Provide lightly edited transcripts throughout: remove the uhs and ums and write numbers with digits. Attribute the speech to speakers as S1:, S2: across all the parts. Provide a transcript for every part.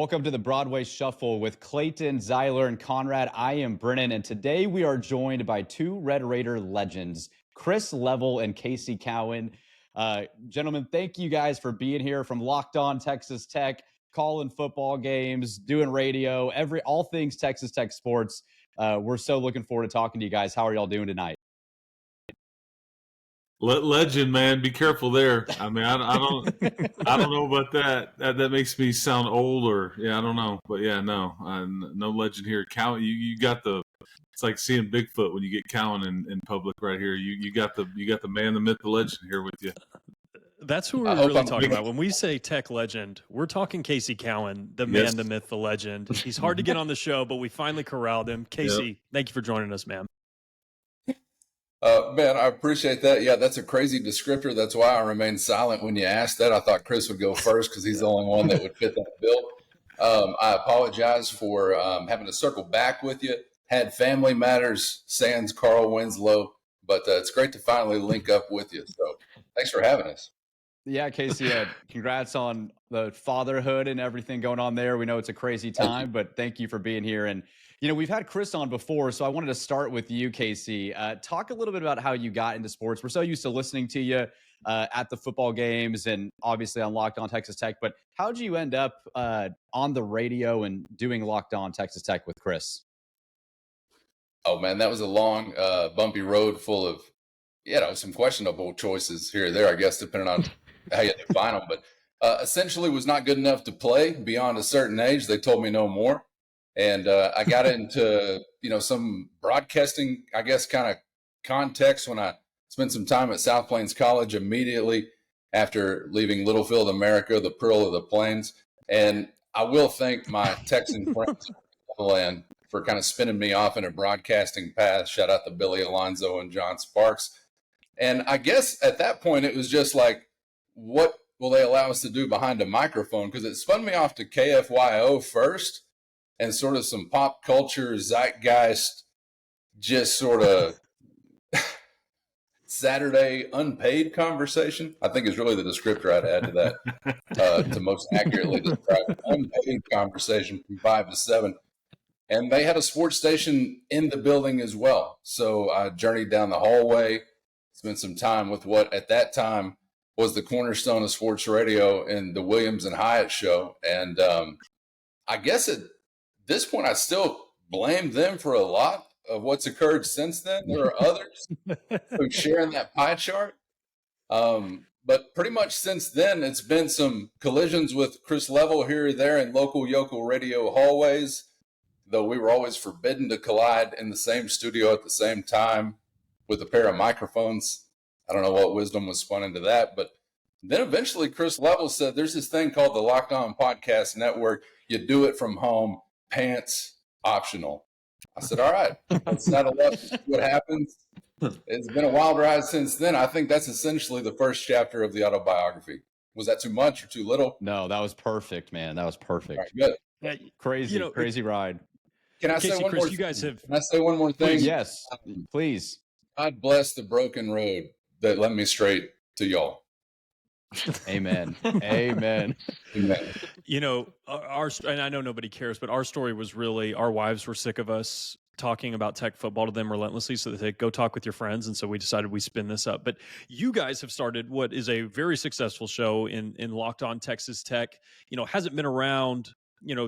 S1: Welcome to the Broadway Shuffle with Clayton, Zyler, and Conrad. I am Brennan, and today we are joined by two Red Raider legends, Chris Level and Casey Cowan. Gentlemen, thank you guys for being here from Locked On Texas Tech, calling football games, doing radio, all things Texas Tech sports. We're so looking forward to talking to you guys. How are y'all doing tonight?
S2: Legend, man, be careful there. I mean, I don't know about that. That makes me sound old, or I don't know. But no legend here. Cowan, you got the. It's like seeing Bigfoot when you get Cowan in public right here. You got the man, the myth, the legend here with you.
S3: That's who we're really talking about. When we say Tech legend, we're talking Casey Cowan, the man, the myth, the legend. He's hard to get on the show, but we finally corralled him. Casey, Thank you for joining us, man.
S4: Man, I appreciate that. Yeah, that's a crazy descriptor. That's why I remained silent when you asked that. I thought Chris would go first because he's the only one that would fit that bill. I apologize for having to circle back with you. Had family matters, sans Carl Winslow, but it's great to finally link up with you. So thanks for having us.
S1: Yeah, Casey, congrats on the fatherhood and everything going on there. We know it's a crazy time, but thank you for being here. And, we've had Chris on before, so I wanted to start with you, Casey. Talk a little bit about how you got into sports. We're so used to listening to you at the football games and obviously on Locked On Texas Tech, but how did you end up on the radio and doing Locked On Texas Tech with Chris?
S4: Oh, man, that was a long, bumpy road full of, some questionable choices here or there, I guess, depending on how you define them. But essentially was not good enough to play beyond a certain age. They told me no more. And I got into, some broadcasting, I guess, kind of context when I spent some time at South Plains College immediately after leaving Littlefield, America, the Pearl of the Plains. And I will thank my Texan friends for kind of spinning me off in a broadcasting path. Shout out to Billy Alonzo and John Sparks. And I guess at that point, it was just like, what will they allow us to do behind a microphone? Because it spun me off to KFYO first and sort of some pop culture zeitgeist, just sort of Saturday unpaid conversation, I think is really the descriptor I'd add to that to most accurately describe unpaid conversation from 5 to 7. And they had a sports station in the building as well. So I journeyed down the hallway, spent some time with what at that time was the cornerstone of sports radio in the Williams and Hyatt show. And I guess at this point, I still blame them for a lot of what's occurred since then. There are others who share in that pie chart. But pretty much since then, it's been some collisions with Chris Level here or there in local yokel radio hallways, though we were always forbidden to collide in the same studio at the same time with a pair of microphones. I don't know what wisdom was spun into that, but then eventually Chris Level said, there's this thing called the Locked On Podcast Network. You do it from home, pants optional. I said, all right, let's settle up, see what happens. It's been a wild ride since then. I think that's essentially the first chapter of the autobiography. Was that too much or too little?
S1: No, that was perfect, man. That was perfect.
S4: All right, good.
S1: Yeah, crazy ride.
S4: Can I
S3: Casey,
S4: say one
S3: Chris,
S4: more
S3: you guys
S4: thing?
S3: have...
S4: Can I say one more thing?
S1: Please, yes, please.
S4: God bless the broken road that led me straight to y'all.
S1: Amen. Amen.
S4: Amen.
S3: And I know nobody cares, but our story was really, our wives were sick of us talking about Tech football to them relentlessly, so they go talk with your friends. And so we decided we spin this up. But you guys have started what is a very successful show in Locked On Texas Tech. Hasn't been around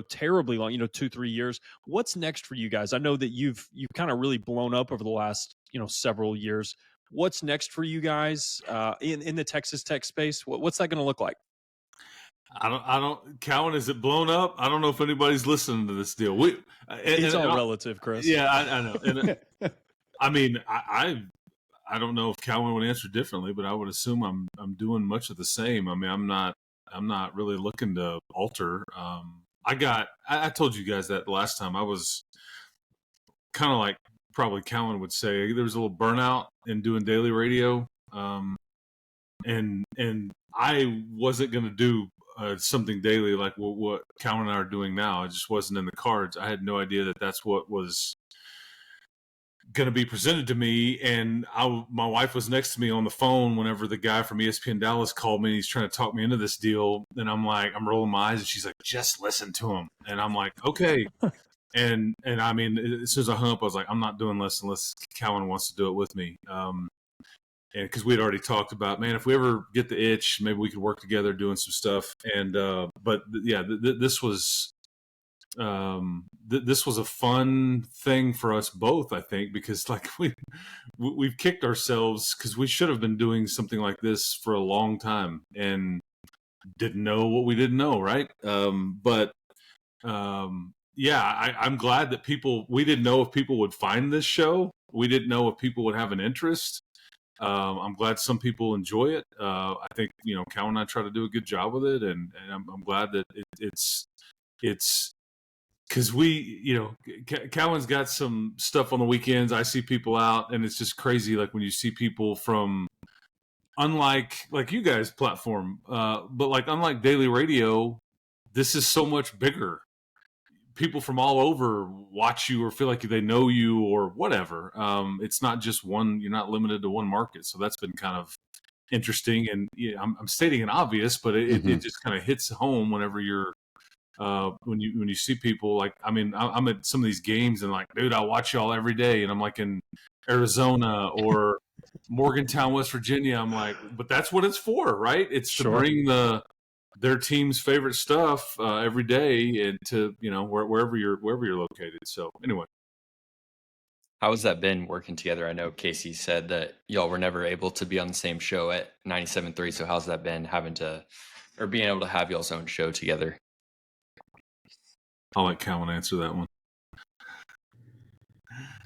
S3: terribly long, 2-3 years. What's next for you guys? I know that you've kind of really blown up over the last, several years. What's next for you guys in the Texas Tech space? What's that going to look like?
S2: I don't. Cowan, is it blown up? I don't know if anybody's listening to this deal.
S3: It's all relative, Chris.
S2: Yeah, I know. And I mean, I don't know if Cowan would answer differently, but I would assume I'm doing much of the same. I mean, I'm not really looking to alter. I told you guys that the last time. I was kind of like probably Cowan would say there was a little burnout in doing daily radio, and I wasn't going to do something daily like what Cowan and I are doing now. It just wasn't in the cards. I had no idea that that's what was going to be presented to me, and my wife was next to me on the phone whenever the guy from ESPN Dallas called me and he's trying to talk me into this deal, and I'm rolling my eyes, and she's like, just listen to him. And I'm like, okay. And I mean, as soon as I hung up, I was like, I'm not doing this unless Cowan wants to do it with me. And because we'd already talked about, man, if we ever get the itch, maybe we could work together doing some stuff. And this was this was a fun thing for us both, I think, because like we've kicked ourselves because we should have been doing something like this for a long time and didn't know what we didn't know, right? I'm glad that we didn't know if people would find this show. We didn't know if people would have an interest. I'm glad some people enjoy it. I think, Cowan and I try to do a good job with it, and I'm glad that it's because Cowan's got some stuff on the weekends. I see people out, and it's just crazy. Like when you see people from, unlike like you guys' platform, but like unlike daily radio, this is so much bigger. People from all over watch you or feel like they know you or whatever. It's not just one. You're not limited to one market, so that's been kind of interesting. And I'm stating an obvious, but it just kind of hits home whenever you're when you see people. Like, I mean, I'm at some of these games and like, dude, I watch y'all every day, and I'm like in Arizona or Morgantown, West Virginia. I'm like, but that's what it's for, right? It's to bring their team's favorite stuff every day, and to wherever you're located. So anyway,
S5: how has that been working together? I know Casey said that y'all were never able to be on the same show at 97.3. So how's that been being able to have y'all's own show together?
S2: I'll let Cowan answer that one.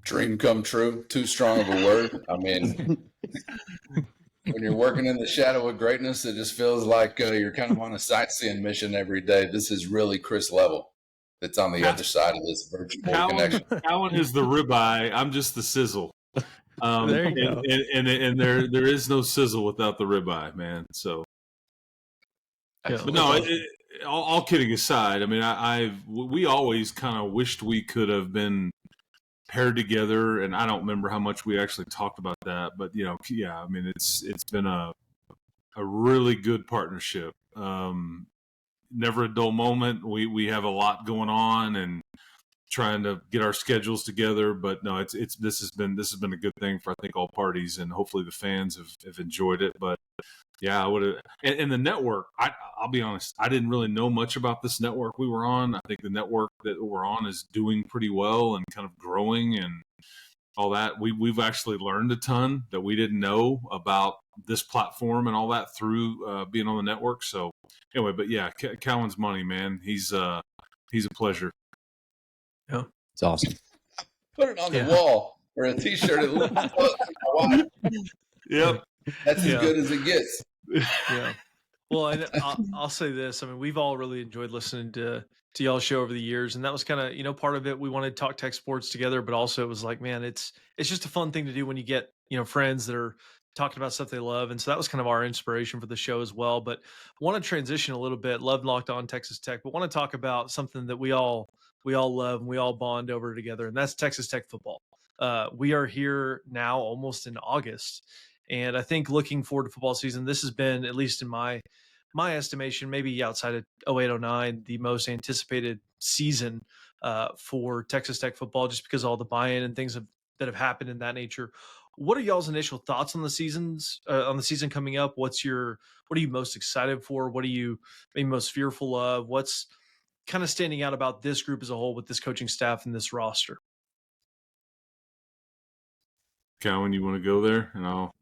S4: Dream come true. Too strong of a word. I mean, when you're working in the shadow of greatness, it just feels like you're kind of on a sightseeing mission every day. This is really Chris Level that's on the other side of this virtual connection.
S2: Cowan is the ribeye. I'm just the sizzle.
S3: There you go.
S2: And there is no sizzle without the ribeye, man. So, but no, all kidding aside, I mean, we always kind of wished we could have been paired together, and I don't remember how much we actually talked about that, but I mean, it's been a really good partnership. Never a dull moment. We have a lot going on and trying to get our schedules together, but no, this has been a good thing for, I think, all parties, and hopefully the fans have enjoyed it. But yeah, I would have. And the network, I'll be honest, I didn't really know much about this network we were on. I think the network that we're on is doing pretty well and kind of growing and all that. We've actually learned a ton that we didn't know about this platform and all that through being on the network. So anyway, but yeah, Cowan's money, man. He's a pleasure.
S3: Yeah,
S1: it's awesome.
S4: Put it on the wall or a T-shirt.
S2: Yep.
S4: That's as good as it gets.
S3: Yeah. Well, and I'll say this. I mean, we've all really enjoyed listening to y'all's show over the years, and that was kind of part of it. We wanted to talk tech sports together, but also it was like, man, it's just a fun thing to do when you get friends that are talking about stuff they love, and so that was kind of our inspiration for the show as well. But want to transition a little bit. Love Locked On Texas Tech, but want to talk about something that we all love and we all bond over together, and that's Texas Tech football. We are here now almost in August. And I think looking forward to football season, this has been, at least in my estimation, maybe outside of 08-09, the most anticipated season for Texas Tech football, just because of all the buy-in and things that have happened in that nature. What are y'all's initial thoughts on the season coming up? What are you most excited for? What are you maybe most fearful of? What's kind of standing out about this group as a whole with this coaching staff and this roster?
S2: Cowan, you want to go there? And I'll.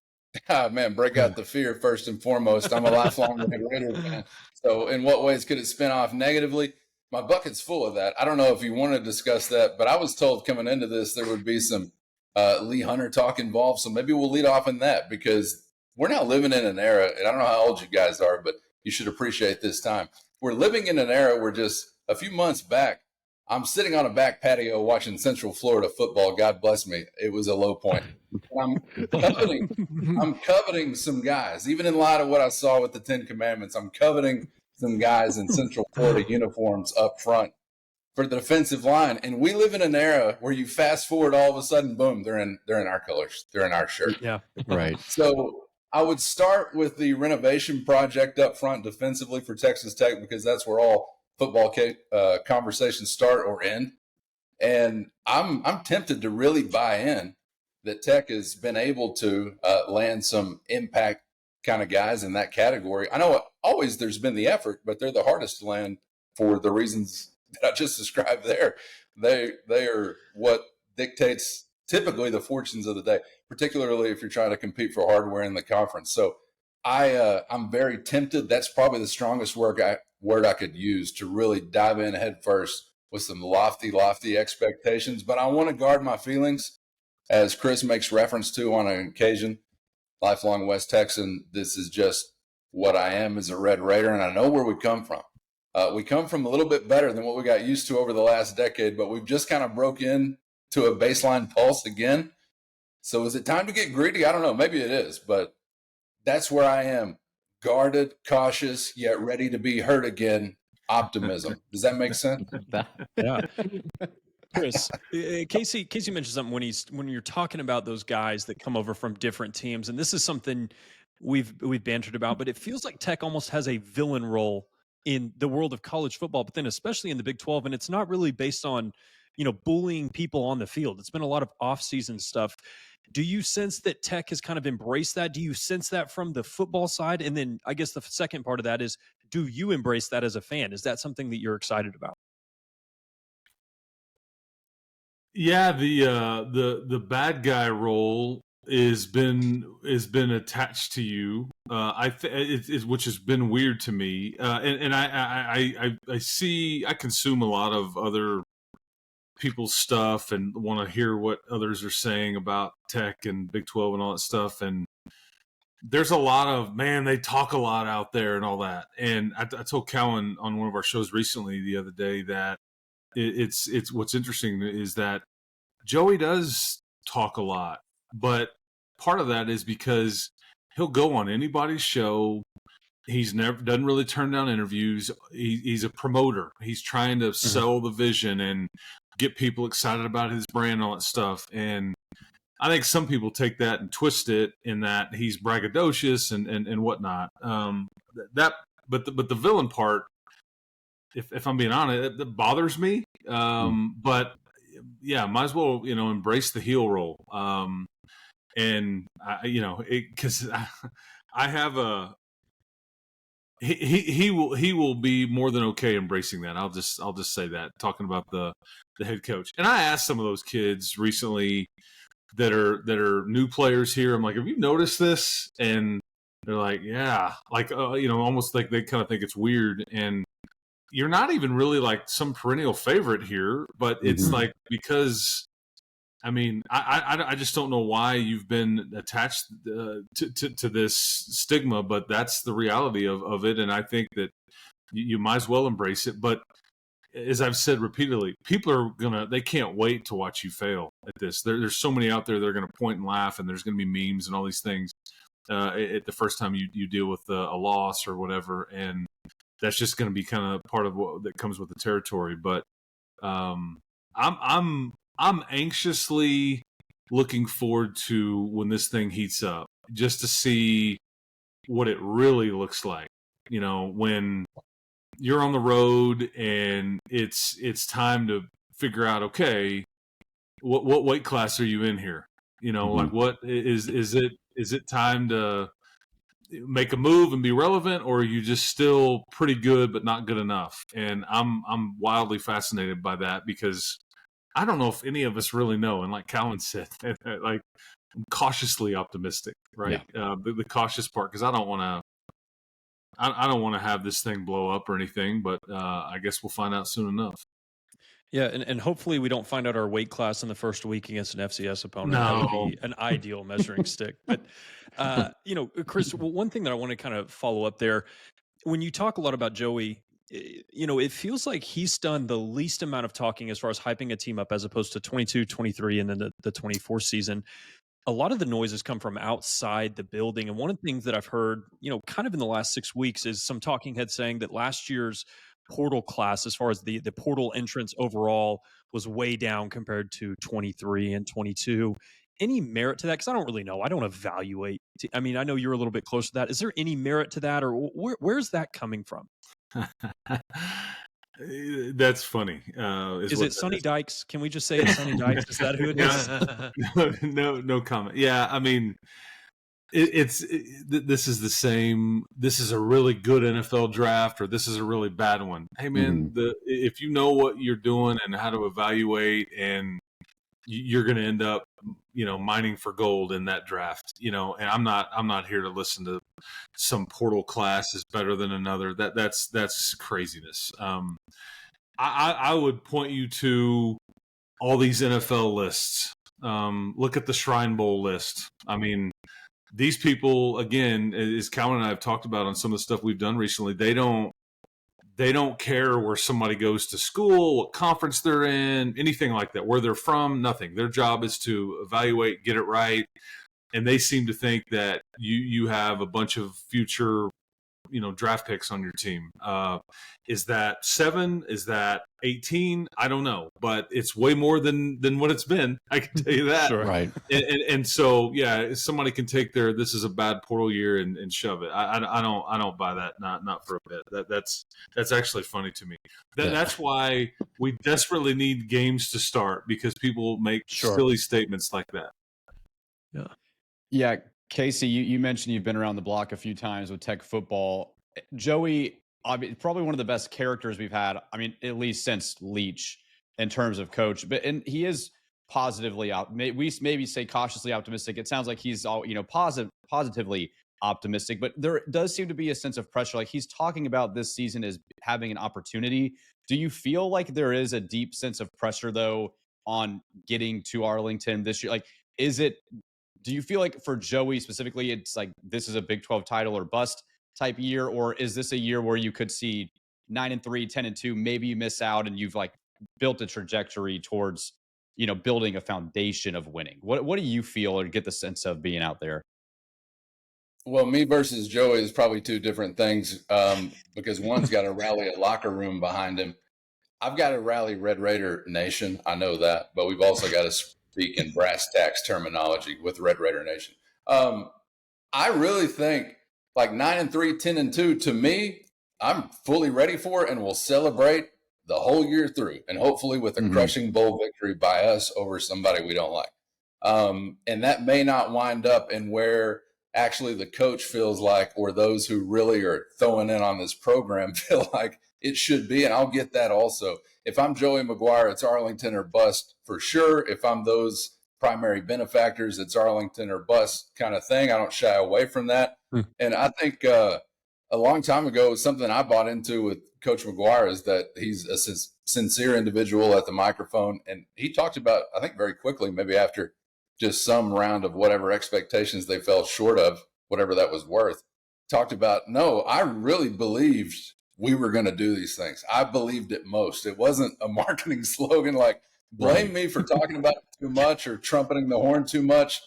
S4: Man, break out the fear first and foremost. I'm a lifelong Red Raider fan. So in what ways could it spin off negatively? My bucket's full of that. I don't know if you want to discuss that, but I was told coming into this there would be some Lee Hunter talk involved. So maybe we'll lead off in that, because we're now living in an era, and I don't know how old you guys are, but you should appreciate this time. We're living in an era where just a few months back, I'm sitting on a back patio watching Central Florida football. God bless me. It was a low point. I'm coveting some guys, even in light of what I saw with the 10 Commandments. I'm coveting some guys in Central Florida uniforms up front. for the defensive line. And we live in an era where you fast forward, all of a sudden, boom, they're in our colors. They're in our shirt.
S3: Yeah.
S1: Right.
S4: So I would start with the renovation project up front defensively for Texas Tech, because that's where all football conversations start or end. And I'm tempted to really buy in that Tech has been able to land some impact kind of guys in that category. I know always there's been the effort, but they're the hardest to land for the reasons that I just described there. They are what dictates typically the fortunes of the day, particularly if you're trying to compete for hardware in the conference. So I'm very tempted. That's probably the strongest word I could use to really dive in head first with some lofty expectations. But I want to guard my feelings, as Chris makes reference to on an occasion. Lifelong West Texan, this is just what I am as a Red Raider, and I know where we come from. We come from a little bit better than what we got used to over the last decade, but we've just kind of broke in to a baseline pulse again. So is it time to get greedy? I don't know. Maybe it is, but that's where I am. Guarded, cautious, yet ready to be hurt again. Optimism. Does that make sense?
S3: Yeah. Chris, Casey mentioned something when you're talking about those guys that come over from different teams, and this is something we've bantered about, but it feels like Tech almost has a villain role in the world of college football, but then especially in the Big 12, and it's not really based on, bullying people on the field. It's been a lot of off-season stuff. Do you sense that Tech has kind of embraced that? Do you sense that from the football side? And then I guess the second part of that is, do you embrace that as a fan? Is that something that you're excited about?
S2: Yeah, the bad guy role has been attached to you. Which has been weird to me. And I consume a lot of other people's stuff and want to hear what others are saying about Tech and Big 12 and all that stuff. And there's a lot of, man, they talk a lot out there and all that. And I told Cowan on one of our shows recently the other day that it's what's interesting is that Joey does talk a lot, but part of that is because he'll go on anybody's show. He's doesn't really turn down interviews. He's a promoter. He's trying to sell the vision and get people excited about his brand and all that stuff. And I think some people take that and twist it in that he's braggadocious and whatnot. But the villain part, if I'm being honest, it bothers me. But yeah, might as well embrace the heel role. And because I have a. He will be more than okay embracing that. I'll just say that, talking about the head coach. And I asked some of those kids recently that are new players here. I'm like, have you noticed this? And they're like, yeah, like almost like they kind of think it's weird. And you're not even really like some perennial favorite here, but it's like, because I mean, I just don't know why you've been attached to this stigma, but that's the reality of it. And I think that you might as well embrace it. But as I've said repeatedly, people they can't wait to watch you fail at this. There's so many out there that are going to point and laugh, and there's going to be memes and all these things at the first time you deal with a loss or whatever. And that's just going to be kind of part of what that comes with the territory. But I'm anxiously looking forward to when this thing heats up, just to see what it really looks like. When you're on the road and it's time to figure out, okay, what weight class are you in here? Like what is it time to make a move and be relevant, or are you just still pretty good but not good enough? And I'm wildly fascinated by that, because I don't know if any of us really know. And like Cowan said, like, I'm cautiously optimistic, right? Yeah. The cautious part, because I don't want to have this thing blow up or anything, but I guess we'll find out soon enough.
S3: Yeah, and hopefully we don't find out our weight class in the first week against an FCS opponent.
S2: No.
S3: That would be an ideal measuring stick. But, Chris, one thing that I want to kind of follow up there, when you talk a lot about Joey, it feels like he's done the least amount of talking as far as hyping a team up, as opposed to 22, 23, and then the 24 season. A lot of the noises come from outside the building. And one of the things that I've heard, kind of in the last 6 weeks, is some talking heads saying that last year's portal class, as far as the portal entrance overall, was way down compared to 23 and 22. Any merit to that? Because I don't really know. I don't evaluate. I mean, I know you're a little bit close to that. Is there any merit to that, or where's that coming from?
S2: That's funny.
S3: Is it Sonny Dykes? Can we just say it's Sonny Dykes? Is that who it is?
S2: No comment. Yeah, I mean, this is the same. This is a really good NFL draft, or this is a really bad one. Hey, man, if you know what you're doing and how to evaluate, and you're going to end up, mining for gold in that draft, and I'm not here to listen to some portal class is better than another. That's craziness. I would point you to all these NFL lists. Look at the Shrine Bowl list. I mean, these people, again, as Cowan and I have talked about on some of the stuff we've done recently, they don't care where somebody goes to school, what conference they're in, anything like that, where they're from, nothing. Their job is to evaluate, get it right. And they seem to think that you have a bunch of future, draft picks on your team. Is that 7? Is that 18? I don't know, but it's way more than what it's been. I can tell you that.
S3: Sure.
S1: Right.
S2: And so, yeah, somebody can take this is a bad portal year and shove it. I don't buy that. Not for a bit. That's actually funny to me. That's why we desperately need games to start, because people make silly statements like that.
S3: Yeah.
S1: Yeah, Casey, you mentioned you've been around the block a few times with Tech football. Joey, probably one of the best characters we've had. I mean, at least since Leach in terms of coach. And he is positively we maybe say cautiously optimistic. It sounds like he's all positively optimistic, but there does seem to be a sense of pressure. Like, he's talking about this season as having an opportunity. Do you feel like there is a deep sense of pressure though on getting to Arlington this year? Like, do you feel like for Joey specifically, it's like this is a Big 12 title or bust type year, or is this a year where you could see 9-3, 10-2, maybe you miss out and you've like built a trajectory towards, building a foundation of winning? What do you feel or get the sense of being out there?
S4: Well, me versus Joey is probably two different things, because one's got to rally a locker room behind him. I've got to rally Red Raider Nation. I know that, but we've also got to speak in brass tacks terminology with Red Raider Nation. I really think like 9-3, 10-2, to me, I'm fully ready for it, and we'll celebrate the whole year through, and hopefully with a crushing bowl victory by us over somebody we don't like. And that may not wind up in where actually the coach feels like, or those who really are throwing in on this program feel like it should be. And I'll get that also. If I'm Joey Magcguire, it's Arlington or bust for sure. If I'm those primary benefactors, it's Arlington or bust kind of thing. I don't shy away from that. And I think a long time ago, something I bought into with Coach Magcguire is that he's a sincere individual at the microphone. And he talked about, I think very quickly, maybe after just some round of whatever expectations they fell short of, whatever that was worth, talked about, no, I really believed we were going to do these things. I believed it most. It wasn't a marketing slogan like, blame me for talking about it too much or trumpeting the horn too much,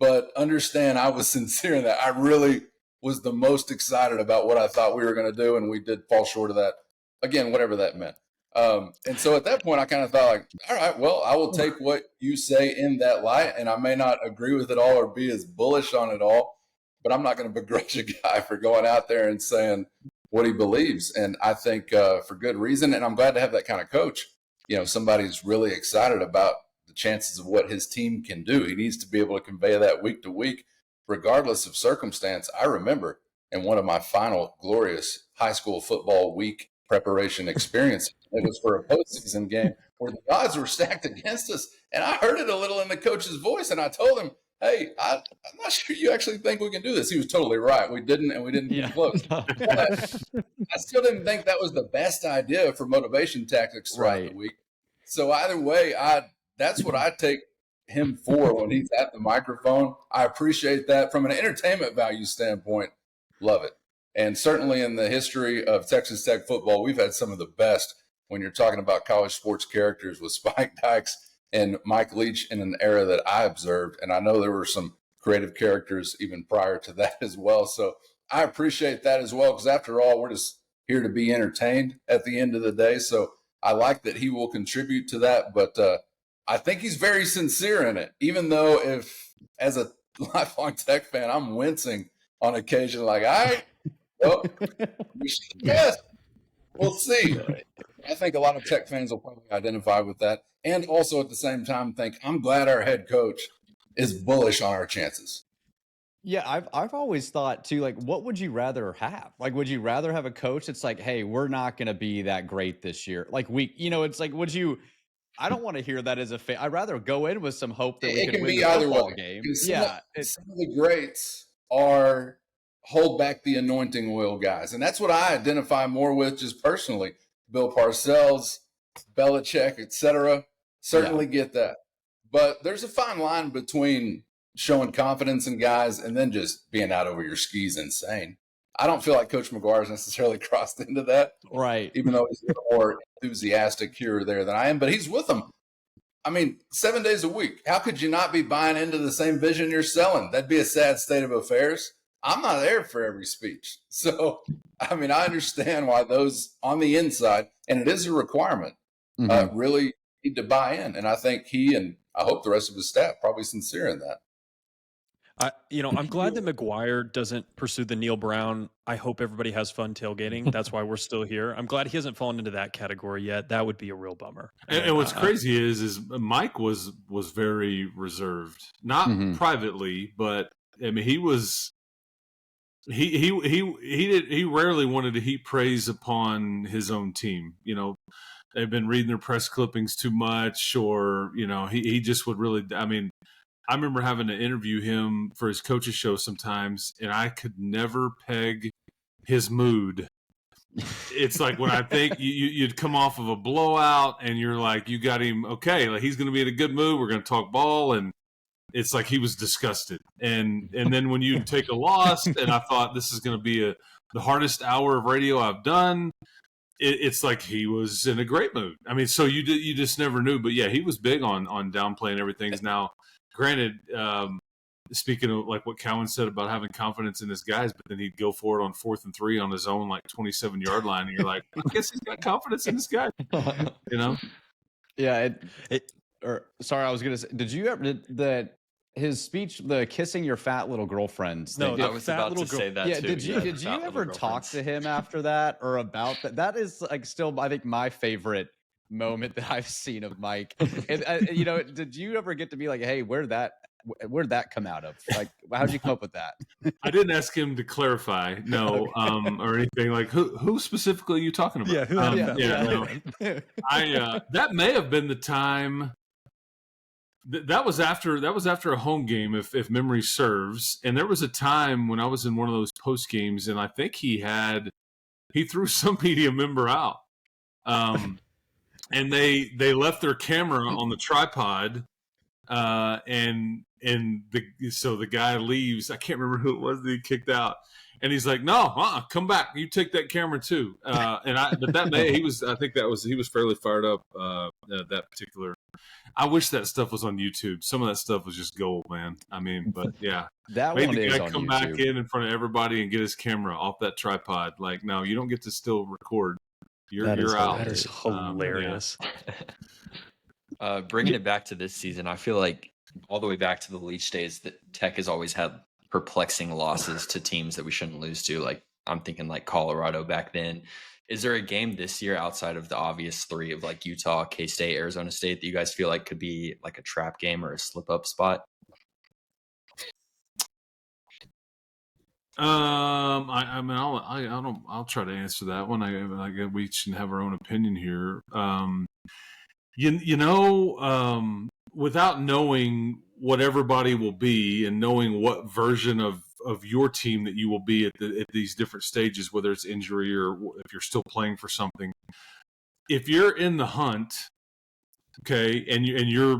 S4: but understand I was sincere in that. I really was the most excited about what I thought we were going to do, and we did fall short of that. Again, whatever that meant. And so at that point, I kind of thought, like, all right, well, I will take what you say in that light, and I may not agree with it all or be as bullish on it all, but I'm not going to begrudge a guy for going out there and saying what he believes. And I think for good reason, and I'm glad to have that kind of coach. Somebody who's really excited about the chances of what his team can do. He needs to be able to convey that week to week, regardless of circumstance. I remember in one of my final glorious high school football week preparation experiences, it was for a postseason game where the odds were stacked against us. And I heard it a little in the coach's voice, and I told him, hey, I'm not sure you actually think we can do this. He was totally right. We didn't come close. But I still didn't think that was the best idea for motivation tactics throughout the week. So either way, that's what I take him for when he's at the microphone. I appreciate that. From an entertainment value standpoint, love it. And certainly in the history of Texas Tech football, we've had some of the best when you're talking about college sports characters with Spike Dykes and Mike Leach in an era that I observed. And I know there were some creative characters even prior to that as well. So I appreciate that as well, because after all, we're just here to be entertained at the end of the day. So I like that he will contribute to that, but I think he's very sincere in it, even though if, as a lifelong Tech fan, I'm wincing on occasion, like, all right, well, yes, we'll see. I think a lot of Tech fans will probably identify with that, and also at the same time think, I'm glad our head coach is bullish on our chances.
S1: Yeah, I've always thought too, like, what would you rather have? Like, would you rather have a coach that's like, hey, we're not going to be that great this year? Like, it's like, I don't want to hear that as a fan. I'd rather go in with some hope that we can win the football game.
S4: Yeah. Some of the greats are hold back the anointing oil guys. And that's what I identify more with just personally. Bill Parcells, Belichick, etc. Certainly get that. But there's a fine line between showing confidence in guys and then just being out over your skis insane. I don't feel like Coach Magcguire's necessarily crossed into that.
S1: Right.
S4: Even though he's more enthusiastic here or there than I am, but he's with them. I mean, 7 days a week. How could you not be buying into the same vision you're selling? That'd be a sad state of affairs. I'm not there for every speech. So, I mean, I understand why those on the inside, and it is a requirement, really need to buy in. And I think he and I hope the rest of his staff probably sincere in that.
S3: I'm glad that Magcguire doesn't pursue the Neil Brown. I hope everybody has fun tailgating. That's why we're still here. I'm glad he hasn't fallen into that category yet. That would be a real bummer.
S2: And what's crazy is Mike was very reserved, not privately, but I mean he rarely wanted to heap praise upon his own team. You know, they've been reading their press clippings too much, or he just would really. I mean, I remember having to interview him for his coach's show sometimes, and I could never peg his mood. It's like when I think you'd come off of a blowout, and you're like, you got him okay. Like he's going to be in a good mood. We're going to talk ball, and it's like he was disgusted. And then when you take a loss, and I thought this is going to be the hardest hour of radio I've done. It's like he was in a great mood. I mean, so you just never knew. But yeah, he was big on downplaying everything. Now, granted, speaking of like what Cowan said about having confidence in his guys, but then he'd go for it on 4th and 3 on his own, like 27-yard line. And you're like, I guess he's got confidence in this guy,
S1: Yeah. Sorry, I was going to say, did you ever, his speech, the kissing your fat little girlfriend?
S5: No, I was about to say that too.
S1: Did you ever talk to him after that or about that? That is like still, I think, my favorite moment that I've seen of Mike. And, did you ever get to be like, hey, where'd that come out of? Like, how'd you come up with that?
S2: I didn't ask him to clarify, or anything like who specifically are you talking about? That may have been the time. That was after a home game, if memory serves. And there was a time when I was in one of those post games, and I think he threw some media member out. And they left their camera on the tripod, so the guy leaves. I can't remember who it was that he kicked out, and he's like, "No, come back. You take that camera too." I think he was fairly fired up that particular. I wish that stuff was on YouTube. Some of that stuff was just gold, man. I mean, but yeah,
S1: that
S2: made
S1: one
S2: the
S1: is
S2: guy
S1: on
S2: come
S1: YouTube.
S2: back in front of everybody and get his camera off that tripod. Like, no, you don't get to still record. You're out.
S3: That is hilarious.
S5: Bringing it back to this season, I feel like all the way back to the Leach days that Tech has always had perplexing losses to teams that we shouldn't lose to. Like I'm thinking like Colorado back then. Is there a game this year outside of the obvious 3 of like Utah, K-State, Arizona State that you guys feel like could be like a trap game or a slip up spot?
S2: I'll try to answer that one. We should have our own opinion here. Without knowing what everybody will be and knowing what version of your team that you will be at these different stages, whether it's injury or if you're still playing for something, if you're in the hunt, okay, and you're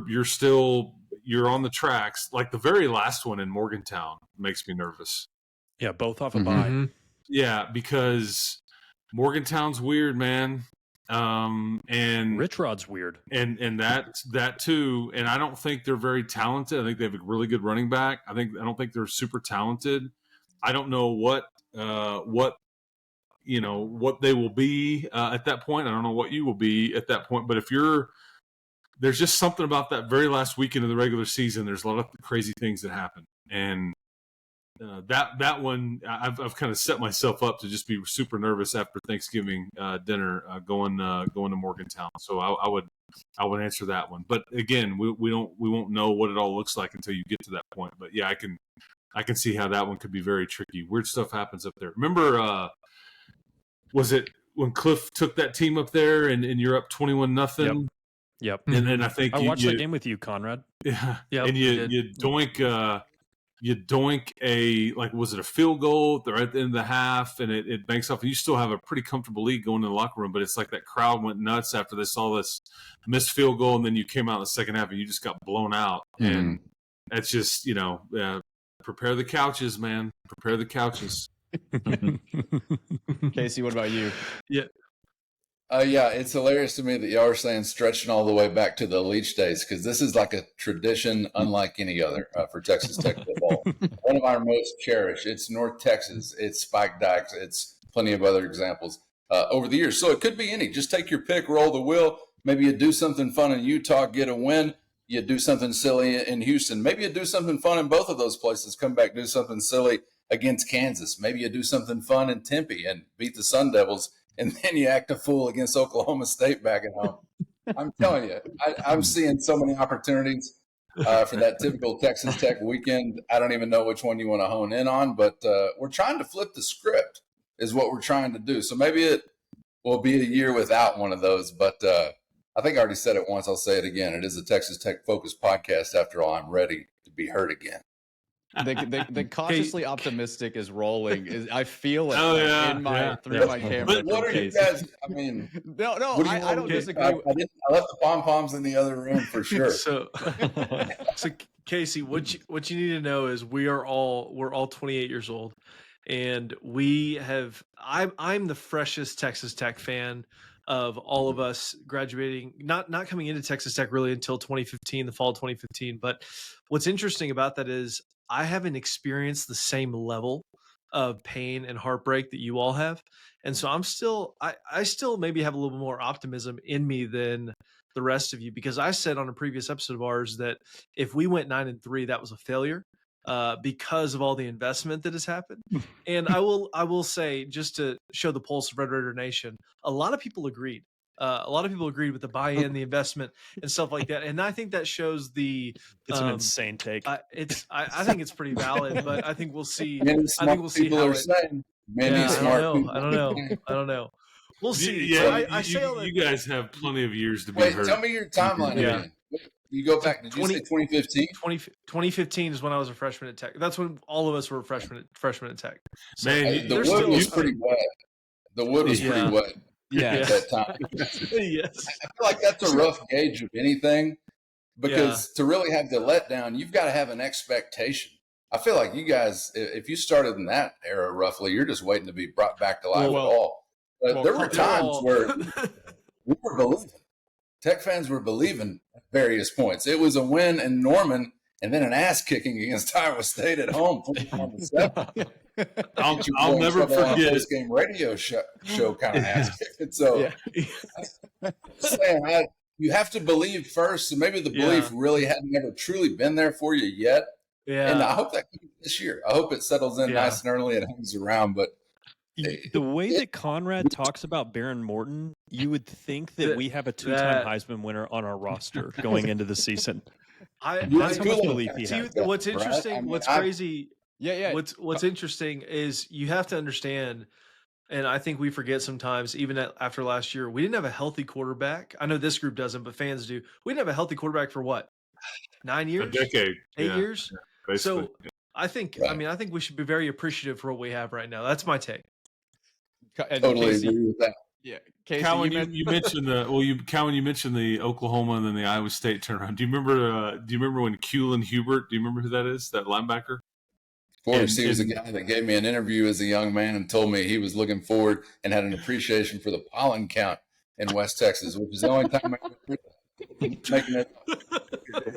S2: on the tracks, like the very last one in Morgantown makes me nervous.
S3: Yeah, both off a bye.
S2: Yeah, because Morgantown's weird, man. And
S3: Rich Rod's weird.
S2: And that too. And I don't think they're very talented. I think they have a really good running back. I don't think they're super talented. I don't know what what they will be at that point. I don't know what you will be at that point. But there's just something about that very last weekend of the regular season. There's a lot of crazy things that happen, and that one I've kind of set myself up to just be super nervous after Thanksgiving dinner going to Morgantown. So I would answer that one. But again, we won't know what it all looks like until you get to that point. But yeah, I can see how that one could be very tricky. Weird stuff happens up there. Remember, was it when Cliff took that team up there and you're up 21-0?
S3: Yep.
S2: And then I think
S3: I watched that game with you, Conrad.
S2: Yeah.
S6: Yep,
S2: And you doink was it a field goal right at the end of the half, and it banks off, and you still have a pretty comfortable lead going in the locker room, but it's like that crowd went nuts after they saw this missed field goal, and then you came out in the second half and you just got blown out. And that's just, prepare the couches, man. Prepare the couches.
S1: Casey, what about you?
S4: Yeah, it's hilarious to me that y'all are saying stretching all the way back to the Leach days, because this is like a tradition unlike any other for Texas Tech football. One of our most cherished. It's North Texas. It's Spike Dykes. It's plenty of other examples over the years. So it could be any. Just take your pick, roll the wheel. Maybe you do something fun in Utah, get a win. You do something silly in Houston. Maybe you do something fun in both of those places. Come back, do something silly against Kansas. Maybe you do something fun in Tempe and beat the Sun Devils. And then you act a fool against Oklahoma State back at home. I'm telling you, I'm seeing so many opportunities for that typical Texas Tech weekend. I don't even know which one you want to hone in on, but we're trying to flip the script is what we're trying to do. So maybe it will be a year without one of those, but I think I already said it once. I'll say it again. It is a Texas Tech focused podcast. After all, I'm ready to be heard again.
S1: The cautiously optimistic is rolling. I feel it through my camera.
S4: But what are you guys? I mean,
S1: no, I don't disagree.
S4: I left the pom poms in the other room for sure.
S6: So Casey, what you need to know is we're all 28 years old, and I'm the freshest Texas Tech fan of all of us, graduating, not coming into Texas Tech really until 2015, the fall of 2015. But what's interesting about that is I haven't experienced the same level of pain and heartbreak that you all have. And so I still maybe have a little more optimism in me than the rest of you, because I said on a previous episode of ours that if we went 9-3, that was a failure because of all the investment that has happened. And I will say, just to show the pulse of Red Raider Nation, a lot of people agreed. A lot of people agreed with the buy-in, the investment, and stuff like that. And I think that shows the.
S3: It's an insane take.
S6: I think it's pretty valid, but I think we'll see.
S4: I think we'll see how it.
S6: I don't know. We'll see.
S2: Yeah,
S6: so
S2: you guys have plenty of years to be
S4: Wait,
S2: hurt.
S4: tell me your timeline again. You go back. Did you say 2015?
S6: 2015 is when I was a freshman at Tech. That's when all of us were freshmen at Tech. So,
S2: man,
S4: the wood was pretty wet. The wood was pretty wet.
S1: Yeah,
S4: at that time.
S6: Yes.
S4: I feel like that's a rough gauge of anything, because to really have the letdown, you've got to have an expectation. I feel like you guys, if you started in that era roughly, you're just waiting to be brought back to life at all. There were times where we were believing. Tech fans were believing at various points. It was a win in Norman and then an ass kicking against Iowa State at home.
S2: I'll never forget
S4: Postgame radio show kind of ass kicking. So saying, you have to believe first. So maybe the belief really hadn't never truly been there for you yet.
S6: Yeah.
S4: And I hope that comes this year. I hope it settles in nice and early and hangs around. But
S3: the way that Conrad talks about Baron Morton, you would think that we have a two-time Heisman winner on our roster going into the season. That's how much belief he has.
S6: What's interesting, what's crazy, what's
S1: Yeah.
S6: interesting is you have to understand, and I think we forget sometimes, even after last year, we didn't have a healthy quarterback. I know this group doesn't, but fans do. We didn't have a healthy quarterback for what? 9 years?
S2: A decade.
S6: 8 years?
S2: Yeah,
S6: so I think we should be very appreciative for what we have right now. That's my take.
S4: Totally agree with that.
S1: Yeah, Casey,
S2: Cowan, you mentioned you mentioned the Oklahoma and then the Iowa State turnaround. Do you remember when Keelan Hubert? Do you remember who that is? That linebacker.
S4: Of course, he was a guy that gave me an interview as a young man and told me he was looking forward and had an appreciation for the pollen count in West Texas, which is the only time I ever making it.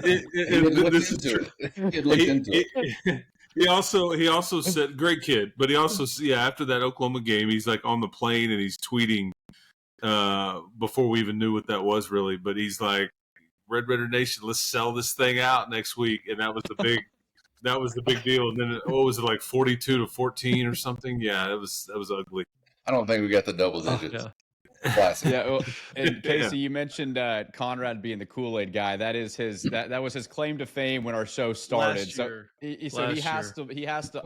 S4: He looked into it.
S2: He also said, great kid, but he also, after that Oklahoma game, he's like on the plane and he's tweeting before we even knew what that was really, but he's like, Red Raider Nation, let's sell this thing out next week, and that was the big deal. And then what was it, like 42-14 or something? Yeah, that was ugly.
S4: I don't think we got the double digits.
S6: Yeah.
S4: Classic.
S1: Yeah, well, and Casey, you mentioned Conrad being the Kool-Aid guy. That is his that was his claim to fame when our show started. So he has to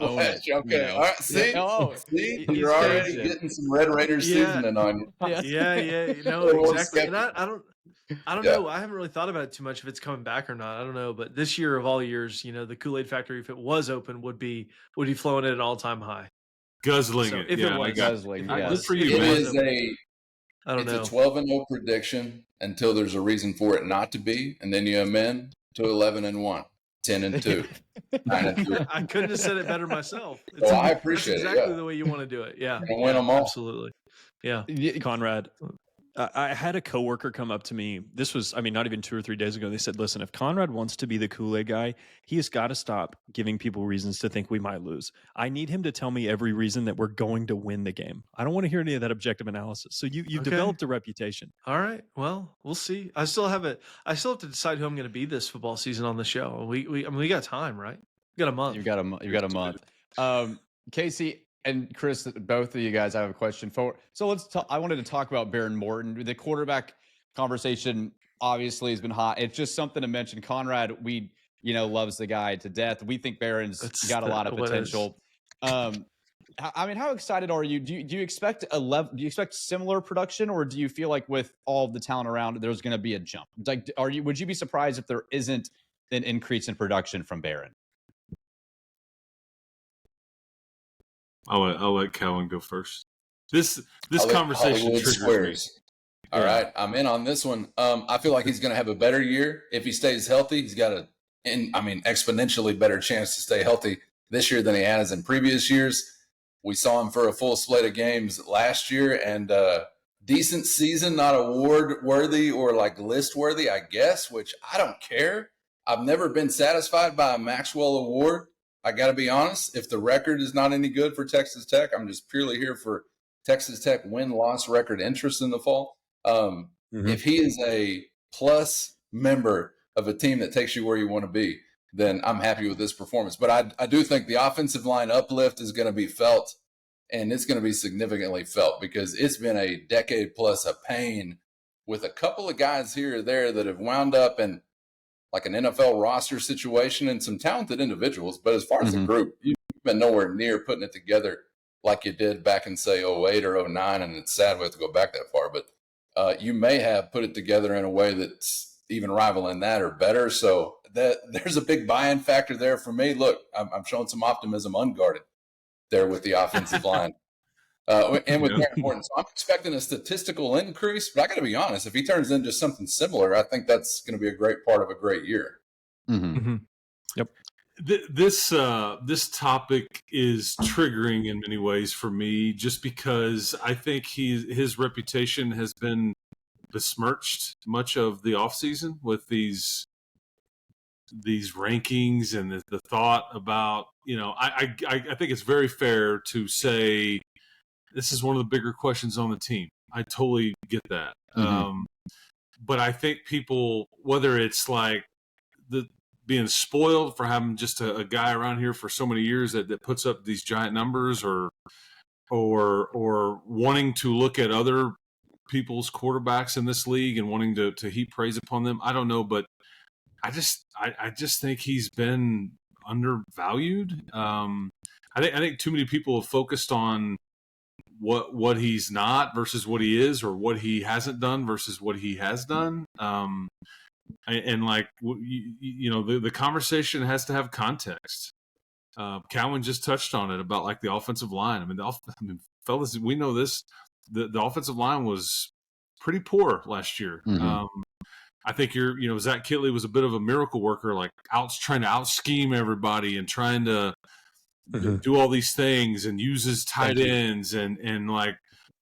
S1: own it.
S4: Okay, all right. See, see, you're already getting some Red Raiders seasoning on you.
S6: Yeah. No, exactly. And I don't know. I haven't really thought about it too much if it's coming back or not. I don't know. But this year of all years, the Kool-Aid factory, if it was open, would be flowing at an all-time high.
S2: Guzzling
S6: So
S2: it.
S6: if it was
S1: guzzling,
S2: Good for you,
S4: It
S2: man.
S4: is it's a 12-0 prediction until there's a reason for it not to be, and then you amend to 11-1, 10-2, 9-3.
S6: I couldn't have said it better myself.
S4: I appreciate
S6: that's exactly
S4: it.
S6: the way you want to do it. Yeah,
S4: And win them all.
S6: Absolutely. Yeah,
S3: Conrad, I had a coworker come up to me. This was, not even 2 or 3 days ago. They said, listen, if Conrad wants to be the Kool-Aid guy, he has got to stop giving people reasons to think we might lose. I need him to tell me every reason that we're going to win the game. I don't want to hear any of that objective analysis. So you've developed a reputation.
S6: All right. Well, we'll see. I still have to decide who I'm going to be this football season on the show. We got time, right? We got a month.
S1: You've got a month. Casey and Chris, both of you guys, I have a question for. So I wanted to talk about Baron Morton. The quarterback conversation obviously has been hot. It's just something to mention. Conrad, loves the guy to death. We think Baron's got a lot of potential. How excited are you? Do you expect do you expect similar production, or do you feel like with all of the talent around, there's going to be a jump? Like, would you be surprised if there isn't an increase in production from Baron?
S2: I'll let Cowan go first. This conversation
S4: Hollywood
S2: triggers me.
S4: All right, I'm in on this one. I feel like he's going to have a better year if he stays healthy. He's got exponentially better chance to stay healthy this year than he has in previous years. We saw him for a full slate of games last year, and decent season, not award worthy or like list worthy, I guess. Which I don't care. I've never been satisfied by a Maxwell Award. I got to be honest, if the record is not any good for Texas Tech, I'm just purely here for Texas Tech win-loss record interest in the fall. If he is a plus member of a team that takes you where you want to be, then I'm happy with this performance. But I do think the offensive line uplift is going to be felt, and it's going to be significantly felt because it's been a decade plus of pain with a couple of guys here or there that have wound up in like an NFL roster situation and some talented individuals. But as far as the group, you've been nowhere near putting it together like you did back in, say, 08 or 09. And it's sad we have to go back that far. But you may have put it together in a way that's even rivaling that or better. So there's a big buy-in factor there for me. Look, I'm showing some optimism unguarded there with the offensive line. And with Baron Morton. So I'm expecting a statistical increase, but I got to be honest, if he turns into something similar, I think that's going to be a great part of a great year.
S3: Yep.
S2: This topic is triggering in many ways for me, just because I think his reputation has been besmirched much of the offseason with these rankings and the thought about, I think it's very fair to say this is one of the bigger questions on the team. I totally get that. But I think people, whether it's like being spoiled for having just a guy around here for so many years that puts up these giant numbers, or wanting to look at other people's quarterbacks in this league and wanting to heap praise upon them, I don't know, but I just think he's been undervalued. I think too many people have focused on what he's not versus what he is, or what he hasn't done versus what he has done. And like, the conversation has to have context. Cowan just touched on it about like the offensive line. Fellas, we know this. The offensive line was pretty poor last year. I think Zach Kitley was a bit of a miracle worker, like trying to out scheme everybody and trying to do all these things and use his tight ends and like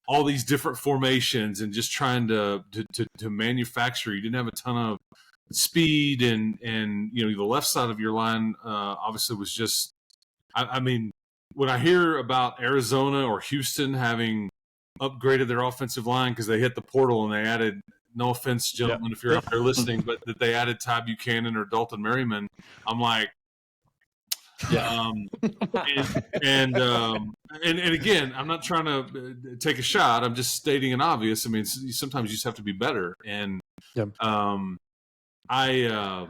S2: all these different formations and just trying to manufacture. You didn't have a ton of speed and the left side of your line obviously was just I mean, when I hear about Arizona or Houston having upgraded their offensive line because they hit the portal and they added, no offense, gentlemen, if you're out there listening, but that they added Ty Buchanan or Dalton Merriman, I'm like, and again, I'm not trying to take a shot. I'm just stating an obvious. I mean, sometimes you just have to be better. And I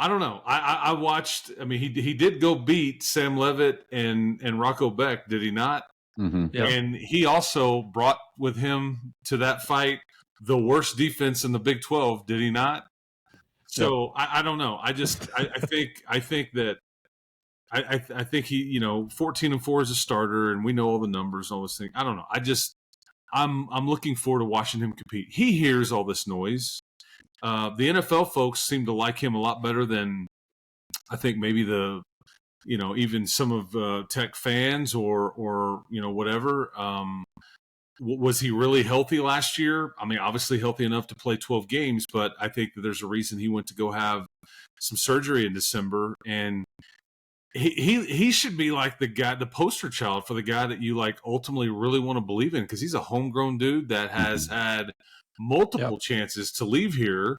S2: don't know. I watched. I mean, he did go beat Sam Levitt and Rocco Beck, did he not?
S1: Mm-hmm.
S6: Yep.
S2: And he also brought with him to that fight the worst defense in the Big 12, did he not? So I don't know. I think that I think he 14-4 as a starter, and we know all the numbers and all this thing. I don't know. I'm looking forward to watching him compete. He hears all this noise. The NFL folks seem to like him a lot better than I think maybe even some of Tech fans or whatever. Was he really healthy last year? I mean, obviously healthy enough to play 12 games, but I think that there's a reason he went to go have some surgery in December, and he should be like the poster child for the guy that you like ultimately really want to believe in, because he's a homegrown dude that has had multiple chances to leave here,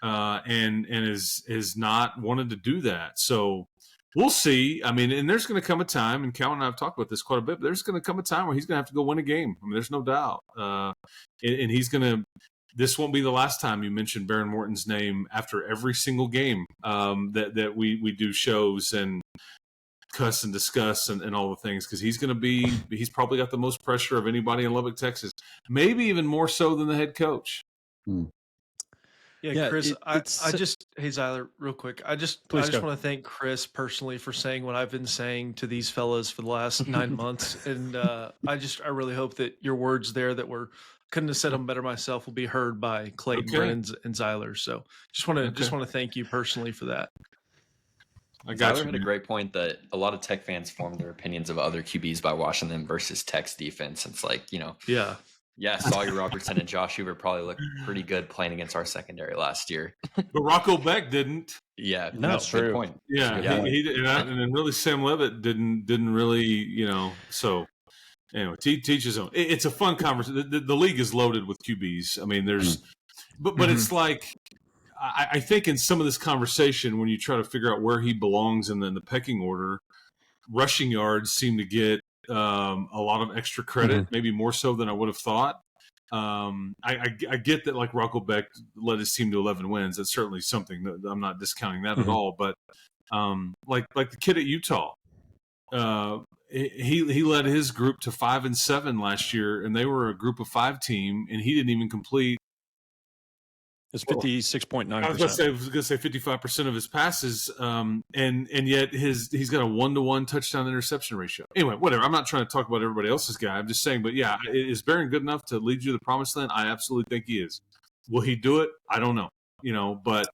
S2: and is not wanted to do that. So we'll see. I mean, and there's going to come a time, and Cowan and I have talked about this quite a bit, but there's going to come a time where he's going to have to go win a game. I mean, there's no doubt. And he's going to – this won't be the last time you mention Baron Morton's name after every single game that we do shows and cuss and discuss and all the things, because he's going to be – he's probably got the most pressure of anybody in Lubbock, Texas, maybe even more so than the head coach.
S6: Yeah, Chris, hey, Zyler, real quick. I just want to thank Chris personally for saying what I've been saying to these fellas for the last 9 months. And I really hope that your words there that couldn't have said them better myself will be heard by Clayton, Brennan, and Zyler. So just want to thank you personally for that.
S5: Zyler had a great point that a lot of Tech fans form their opinions of other QBs by watching them versus Tech's defense. It's like, Sawyer Robertson and Josh Hoover probably looked pretty good playing against our secondary last year.
S2: But Rocco Beck didn't.
S5: Yeah,
S1: no,
S5: that's a good point.
S2: Yeah, he and then really Sam Levitt didn't really, so anyway, teach his own. It's a fun conversation. The league is loaded with QBs. I mean, there's, but it's like, I think in some of this conversation, when you try to figure out where he belongs in the pecking order, rushing yards seem to get a lot of extra credit, maybe more so than I would have thought. I get that, like, Rocco Beck led his team to 11 wins. That's certainly something that I'm not discounting that at all. But like the kid at Utah, he led his group to 5-7 last year, and they were a group of 5 team, and he didn't even complete.
S3: It's 56.9%.
S2: I was going to say 55% of his passes, and yet he's got a 1-to-1 touchdown interception ratio. Anyway, whatever. I'm not trying to talk about everybody else's guy. I'm just saying, but yeah, is Barron good enough to lead you to the promised land? I absolutely think he is. Will he do it? I don't know. But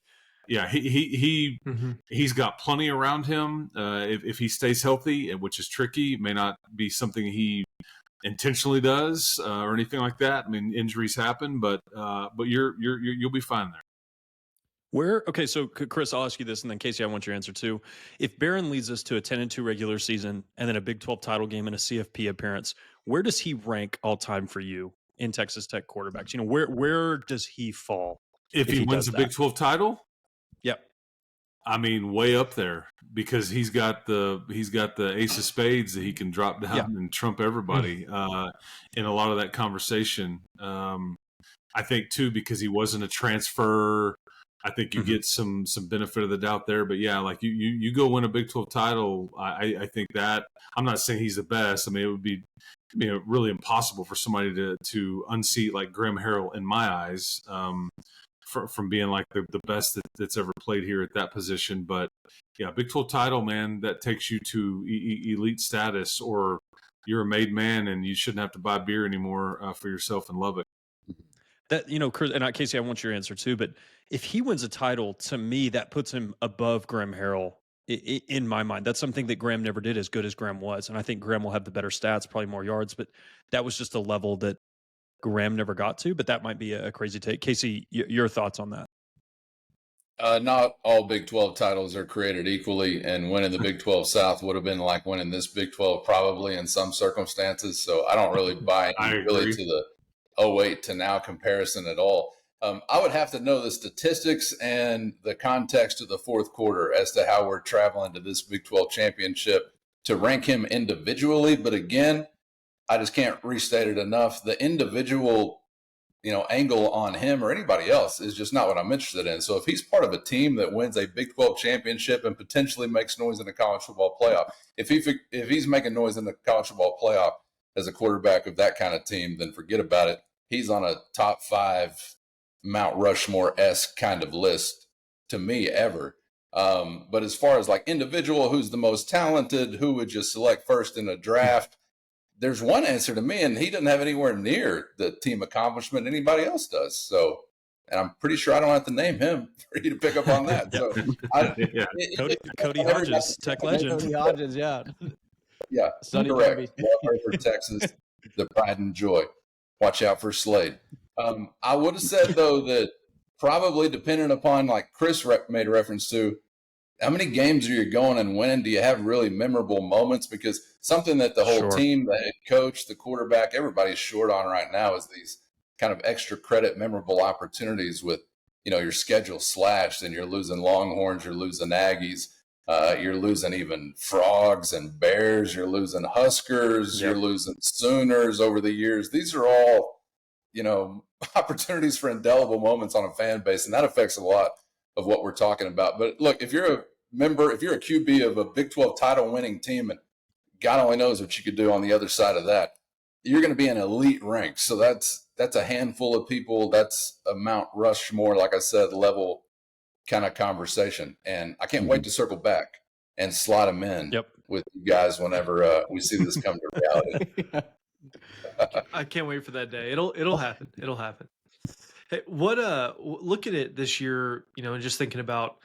S2: yeah, he's got plenty around him. If he stays healthy, which is tricky, it may not be something he intentionally does or anything like that. I mean, injuries happen, but you'll be fine there.
S3: So Chris, I'll ask you this, and then Casey, I want your answer too. If Barron leads us to a 10-2 regular season and then a Big 12 title game and a CFP appearance, where does he rank all time for you in Texas Tech quarterbacks? Where does he fall
S2: if he wins the Big 12 title?
S3: Yep.
S2: I mean, way up there, because he's got the ace of spades that he can drop down and trump everybody in a lot of that conversation. I think too, because he wasn't a transfer. I think you get some benefit of the doubt there. But yeah, like you go win a Big 12 title. I think that, I'm not saying he's the best. I mean, it would be really impossible for somebody to unseat like Graham Harrell in my eyes. From being like the best that's ever played here at that position. But yeah, Big 12 title, man, that takes you to elite status, or you're a made man and you shouldn't have to buy beer anymore for yourself in Lubbock.
S3: That, Chris, and Casey, I want your answer too, but if he wins a title, to me, that puts him above Graham Harrell in my mind. That's something that Graham never did, as good as Graham was. And I think Graham will have the better stats, probably more yards, but that was just a level that Graham never got to, but that might be a crazy take. Casey, your thoughts on that?
S4: Not all Big 12 titles are created equally, and winning the Big 12 South would have been like winning this Big 12 probably in some circumstances. So I don't really buy
S2: I
S4: really
S2: agree.
S4: to the 08 to now comparison at all. I would have to know the statistics and the context of the fourth quarter as to how we're traveling to this Big 12 championship to rank him individually. But again, I just can't restate it enough. The individual angle on him or anybody else is just not what I'm interested in. So if he's part of a team that wins a Big 12 championship and potentially makes noise in the college football playoff, if he's making noise in the college football playoff as a quarterback of that kind of team, then forget about it. He's on a top 5 Mount Rushmore-esque kind of list to me ever. But as far as like individual, who's the most talented, who would you select first in a draft? There's one answer to me, and he doesn't have anywhere near the team accomplishment anybody else does. So, and I'm pretty sure I don't have to name him for you to pick up on that. So,
S3: Cody Hodges, Tech legend.
S1: Cody Hodges, yeah.
S4: Yeah,
S1: Sonny
S4: correct. For Texas, the pride and joy. Watch out for Slade. I would have said, though, that probably depending upon, like Chris made a reference to, how many games are you going and winning? Do you have really memorable moments? Because something that the whole team, the head coach, the quarterback, everybody's short on right now is these kind of extra credit memorable opportunities with, your schedule slashed and you're losing Longhorns, you're losing Aggies, you're losing even Frogs and Bears, you're losing Huskers, you're losing Sooners over the years. These are all, opportunities for indelible moments on a fan base, and that affects a lot of what we're talking about. But look, if you're a QB of a Big 12 title winning team, and God only knows what you could do on the other side of that, you're going to be in elite ranks. So that's a handful of people. That's a Mount Rushmore, like I said, level kind of conversation. And I can't wait to circle back and slot them in with you guys whenever we see this come to reality.
S6: I can't wait for that day. It'll happen. It'll happen. Hey, what looking at this year, and just thinking about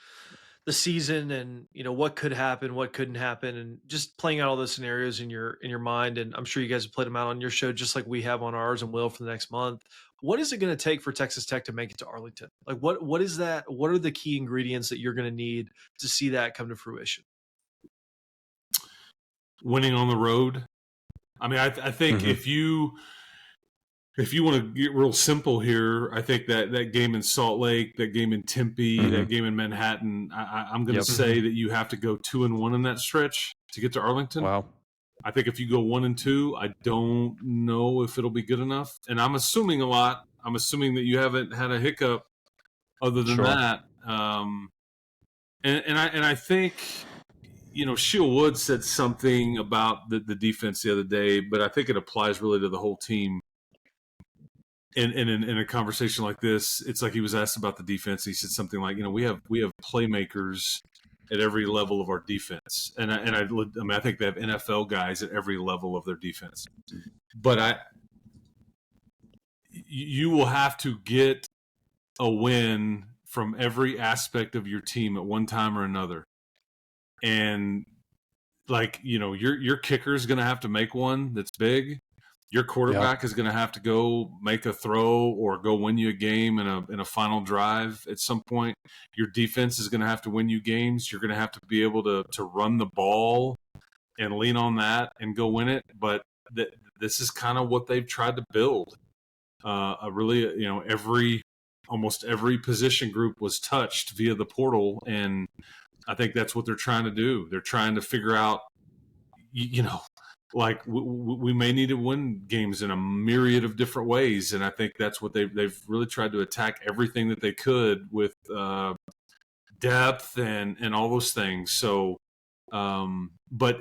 S6: the season and what could happen, what couldn't happen, and just playing out all those scenarios in your mind. And I'm sure you guys have played them out on your show just like we have on ours and will for the next month. What is it going to take for Texas Tech to make it to Arlington? Like what is that? What are the key ingredients that you're going to need to see that come to fruition?
S2: Winning on the road. I mean, I think if you want to get real simple here, I think that game in Salt Lake, that game in Tempe, that game in Manhattan, I'm going to say that you have to go 2-1 in that stretch to get to Arlington.
S3: Wow.
S2: I think if you go 1-2, I don't know if it'll be good enough. And I'm assuming a lot. I'm assuming that you haven't had a hiccup other than that. And I think, Sheil Wood said something about the defense the other day, but I think it applies really to the whole team. In a conversation like this, it's like he was asked about the defense. He said something like, we have playmakers at every level of our defense, and I think they have NFL guys at every level of their defense. But you will have to get a win from every aspect of your team at one time or another, and your kicker is going to have to make one that's big. Your quarterback is going to have to go make a throw or go win you a game in a final drive at some point. Your defense is going to have to win you games. You're going to have to be able to run the ball and lean on that and go win it. But this is kind of what they've tried to build. Almost every position group was touched via the portal, and I think that's what they're trying to do. They're trying to figure out, we may need to win games in a myriad of different ways, and I think that's what they've really tried to attack everything that they could with depth and all those things. So, but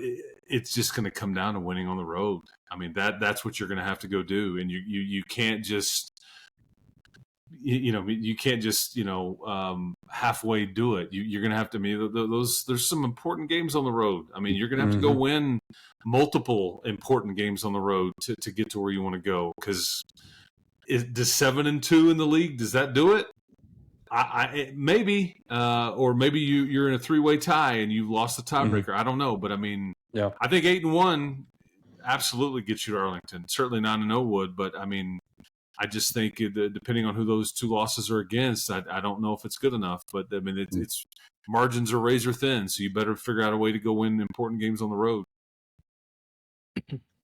S2: it's just going to come down to winning on the road. I mean, that's what you're going to have to go do, and you can't just you can't just halfway do it. You're going to have to there's some important games on the road. I mean, you're going to have to go win multiple important games on the road to get to where you want to go. Because does 7-2 in the league, does that do it? Maybe, or maybe you're in a 3-way tie and you lost the tiebreaker. I don't know, but I mean, I think 8-1 absolutely gets you to Arlington. Certainly 9-0 would, but I mean, I just think depending on who those two losses are against, I don't know if it's good enough. But I mean, it's margins are razor thin, so you better figure out a way to go win important games on the road.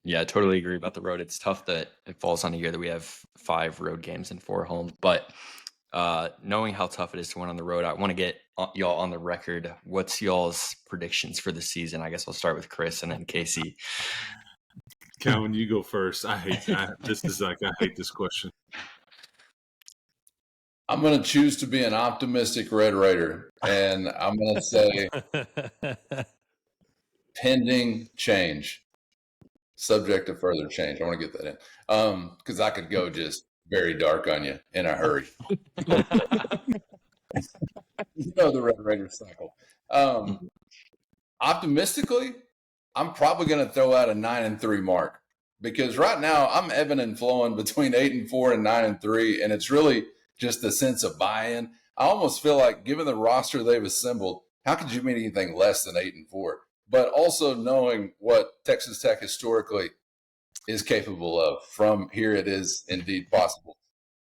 S5: Yeah, I totally agree about the road. It's tough that it falls on a year that we have 5 road games and 4 home. But knowing how tough it is to win on the road, I want to get y'all on the record. What's y'all's predictions for the season? I guess I'll start with Chris and then Casey.
S2: Cowan, you go first. I hate this question.
S4: I'm going to choose to be an optimistic Red Raider, and I'm going to say pending change, subject to further change. I want to get that in because I could go just very dark on you in a hurry. You know the Red Raider cycle. Optimistically, I'm probably going to throw out a 9-3 mark because right now I'm ebbing and flowing between 8-4 and 9-3, and it's really just the sense of buy-in. I almost feel like, given the roster they've assembled, how could you mean anything less than 8-4? But also knowing what Texas Tech historically is capable of, from here it is indeed possible.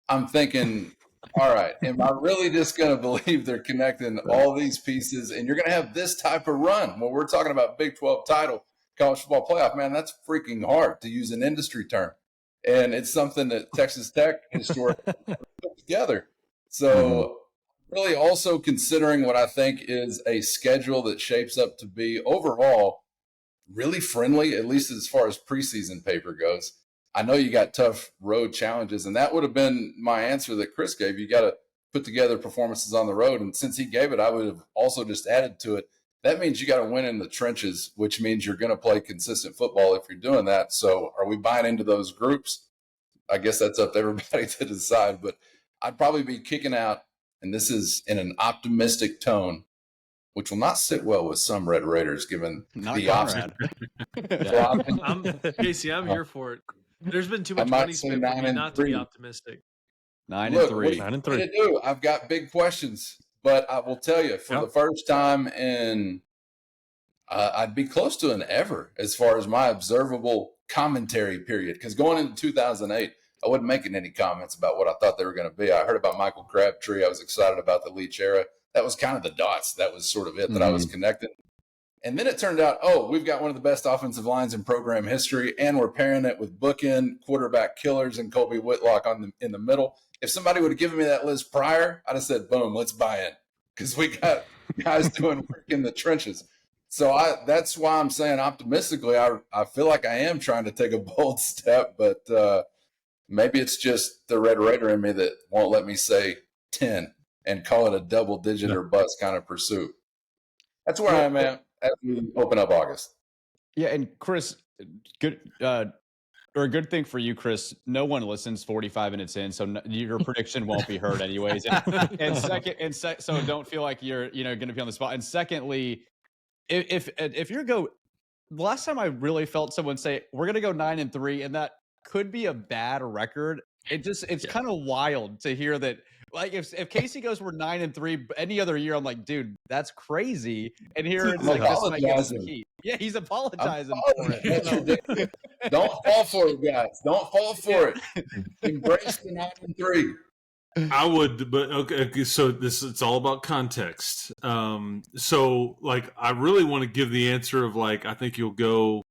S4: I'm thinking, all right, am I really just going to believe they're connecting all these pieces and you're going to have this type of run? When we're talking about Big 12 title, college football playoff, man, that's freaking hard, to use an industry term. And it's something that Texas Tech historically put together. So really also considering what I think is a schedule that shapes up to be overall really friendly, at least as far as preseason paper goes. I know you got tough road challenges, and that would have been my answer that Chris gave. You got to put together performances on the road. And since he gave it, I would have also just added to it. That means you got to win in the trenches, which means you're going to play consistent football if you're doing that. So are we buying into those groups? I guess that's up to everybody to decide. But I'd probably be kicking out, and this is in an optimistic tone, which will not sit well with some Red Raiders given the option.
S6: Casey, I'm here for it. There's been too much money spent for me not to be optimistic.
S1: 9-3.
S4: 9-3. I've got big questions, but I will tell you, for the first time in I'd be close to an ever as far as my observable commentary period. Because going into 2008, I wasn't making any comments about what I thought they were going to be. I heard about Michael Crabtree. I was excited about the Leach era. That was kind of the dots. That was sort of it that I was connecting. And then it turned out, we've got one of the best offensive lines in program history, and we're pairing it with bookend quarterback killers and Colby Whitlock in the middle. If somebody would have given me that list prior, I'd have said, boom, let's buy in, because we got guys doing work in the trenches. So that's why I'm saying optimistically, I feel like I am trying to take a bold step, but maybe it's just the Red Raider in me that won't let me say 10 and call it a double-digit or bust kind of pursuit. That's where I am at as we open up August.
S1: Yeah, and Chris, good or a good thing for you, Chris. No one listens 45 minutes in, so your prediction won't be heard anyways. So don't feel like you're going to be on the spot. And secondly, if you're the last time I really felt someone say we're going to go 9-3, and that could be a bad record. It's kind of wild to hear that. Like if Casey goes we're 9-3 any other year, I'm like, dude, that's crazy. And here it's like this might get the key. Yeah, he's apologizing for it.
S4: That's ridiculous. Don't fall for it, guys. Don't fall for it. Embrace the 9-3.
S2: I would, but okay. So it's all about context. So like, I really want to give the answer of like, I think you'll go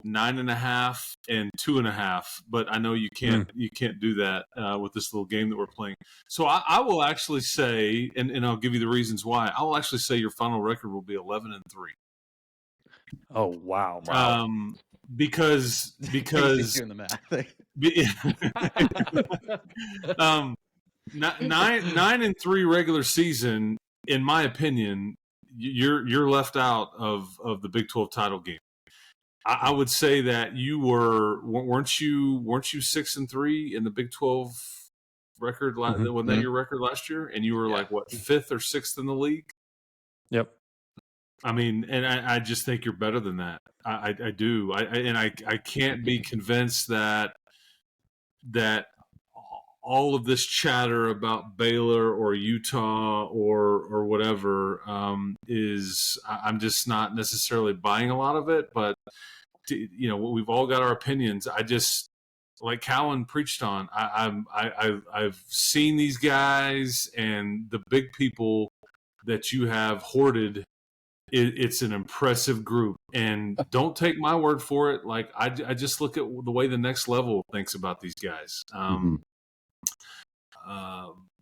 S2: 9.5 and 2.5, but I know you can't do that with this little game that we're playing. So I will actually say, and I'll give you the reasons why. I will actually say your final record will be 11-3.
S3: Oh wow!
S2: Because
S1: doing the math.
S2: 9-3 regular season, in my opinion, you're left out of the Big 12 title game. I would say that you weren't you 6-3 in the Big 12 record? Wasn't that your record last year? And you were like what, 5th or 6th in the league?
S3: Yep.
S2: I mean, and I just think you're better than that. I do. I can't be convinced that all of this chatter about Baylor or Utah or whatever is. I'm just not necessarily buying a lot of it, but. We've all got our opinions. like Cowan preached on, I've seen these guys and the big people that you have hoarded. It's an impressive group, and don't take my word for it. Like I just look at the way the next level thinks about these guys.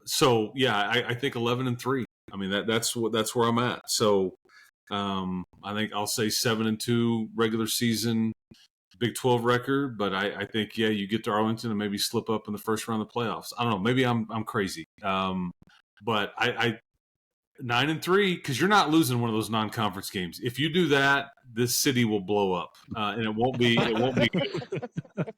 S2: So yeah, I think 11-3. I mean that's where I'm at. So I think I'll say 7-2 regular season, Big 12 record. But I think you get to Arlington and maybe slip up in the first round of the playoffs. I don't know. Maybe I'm crazy. But I 9-3, because you're not losing one of those non-conference games. If you do that, this city will blow up, and it won't be good.